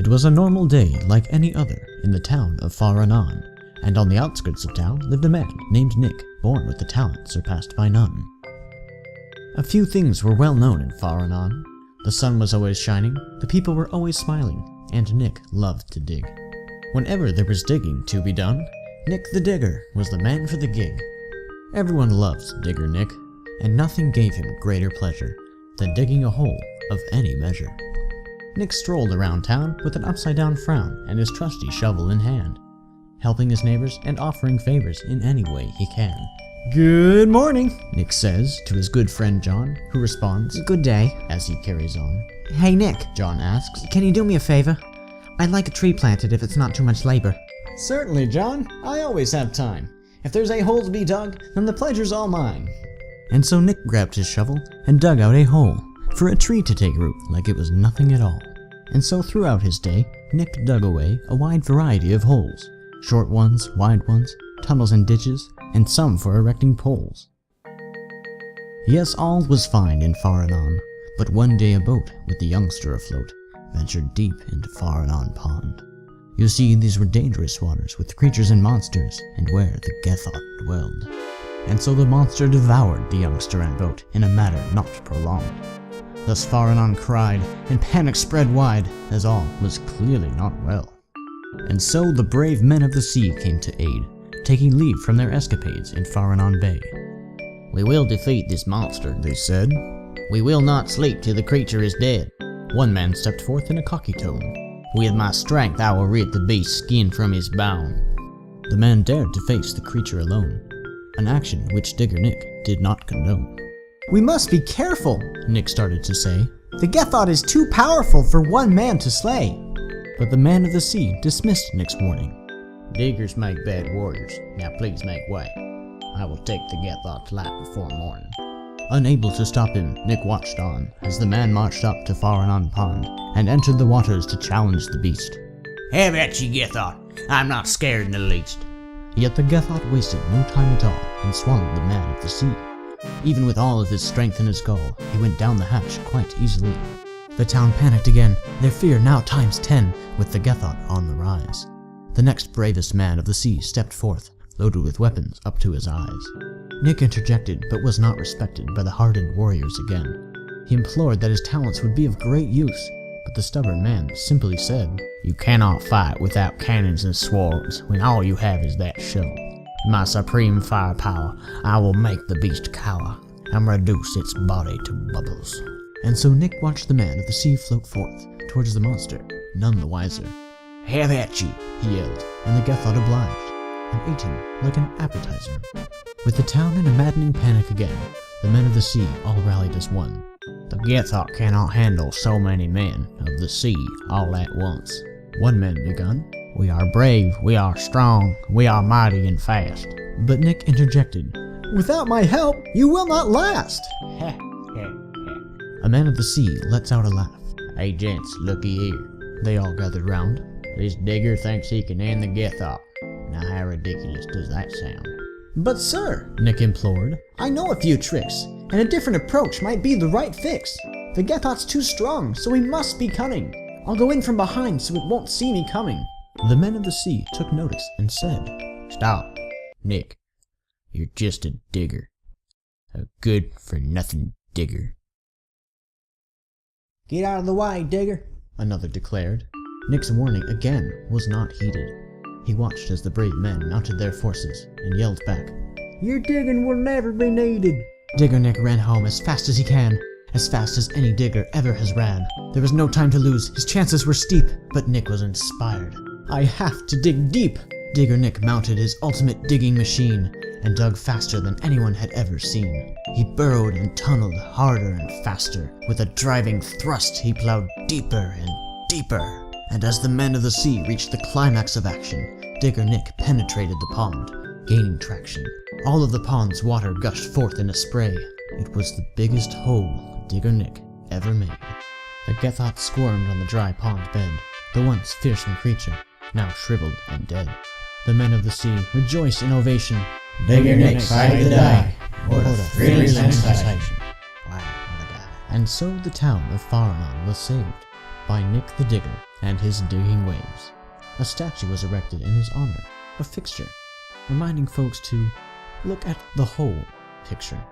It was a normal day like any other in the town of Faranon, and on the outskirts of town lived a man named Nick, born with a talent surpassed by none. A few things were well known in Faranon. The sun was always shining, the people were always smiling, and Nick loved to dig. Whenever there was digging to be done, Nick the Digger was the man for the gig. Everyone loved Digger Nick, and nothing gave him greater pleasure than digging a hole of any measure. Nick strolled around town with an upside-down frown and his trusty shovel in hand, helping his neighbors and offering favors in any way he can. "Good morning," Nick says to his good friend John, who responds, "Good day," as he carries on. "Hey Nick," John asks, "can you do me a favor? I'd like a tree planted if it's not too much labor." "Certainly, John. I always have time. If there's a hole to be dug, then the pleasure's all mine." And so Nick grabbed his shovel and dug out a hole for a tree to take root like it was nothing at all. And so throughout his day, Nick dug away a wide variety of holes. Short ones, wide ones, tunnels and ditches, and some for erecting poles. Yes, all was fine in Faranon, but one day a boat with the youngster afloat ventured deep into Faranon Pond. You see, these were dangerous waters with creatures and monsters, and where the Gethot dwelled. And so the monster devoured the youngster and boat in a manner not prolonged. Thus Faranon cried, and panic spread wide, as all was clearly not well. And so the brave men of the sea came to aid, taking leave from their escapades in Faranon Bay. "We will defeat this monster," they said. "We will not sleep till the creature is dead." One man stepped forth in a cocky tone. "With my strength I will rid the beast's skin from his bone." The man dared to face the creature alone, an action which Digger Nick did not condone. "We must be careful," Nick started to say. "The Gethot is too powerful for one man to slay." But the man of the sea dismissed Nick's warning. "Diggers make bad warriors. Now please make way. I will take the Gethot to light before morning." Unable to stop him, Nick watched on as the man marched up to Faranon Pond and entered the waters to challenge the beast. "Have at you, Gethot! I'm not scared in the least." Yet the Gethot wasted no time at all and swallowed the man of the sea. Even with all of his strength in his gall, he went down the hatch quite easily. The town panicked again, their fear now times 10, with the Gethot on the rise. The next bravest man of the sea stepped forth, loaded with weapons up to his eyes. Nick interjected, but was not respected by the hardened warriors again. He implored that his talents would be of great use, but the stubborn man simply said, "You cannot fight without cannons and swords when all you have is that shovel. My supreme firepower, I will make the beast cower and reduce its body to bubbles." And so Nick watched the man of the sea float forth towards the monster, none the wiser. "Have at ye," he yelled, and the Gethot obliged, and ate him like an appetizer. With the town in a maddening panic again, the men of the sea all rallied as one. "The Gethot cannot handle so many men of the sea all at once," one man begun. "We are brave, we are strong, we are mighty and fast." But Nick interjected, "Without my help, you will not last." A man of the sea lets out a laugh. "Hey gents, looky here." They all gathered round. "This digger thinks he can end the Gethot. Now how ridiculous does that sound?" "But sir," Nick implored, "I know a few tricks, and a different approach might be the right fix. The Gethot's too strong, so we must be cunning. I'll go in from behind so it won't see me coming." The men of the sea took notice and said, "Stop, Nick. You're just a digger. A good-for-nothing digger." "Get out of the way, digger," another declared. Nick's warning again was not heeded. He watched as the brave men mounted their forces and yelled back, "Your digging will never be needed." Digger Nick ran home as fast as he can, as fast as any digger ever has ran. There was no time to lose, his chances were steep, but Nick was inspired. "I have to dig deep." Digger Nick mounted his ultimate digging machine and dug faster than anyone had ever seen. He burrowed and tunneled harder and faster. With a driving thrust, he plowed deeper and deeper. And as the men of the sea reached the climax of action, Digger Nick penetrated the pond, gaining traction. All of the pond's water gushed forth in a spray. It was the biggest hole Digger Nick ever made. The Gethot squirmed on the dry pond bed, the once fearsome creature, now shriveled and dead. The men of the sea rejoiced in ovation. Digger Nick saved the day. What a thrilling sensation. Wow, what a guy. And so the town of Faranon was saved by Nick the Digger and his digging ways. A statue was erected in his honor, a fixture, reminding folks to look at the whole picture.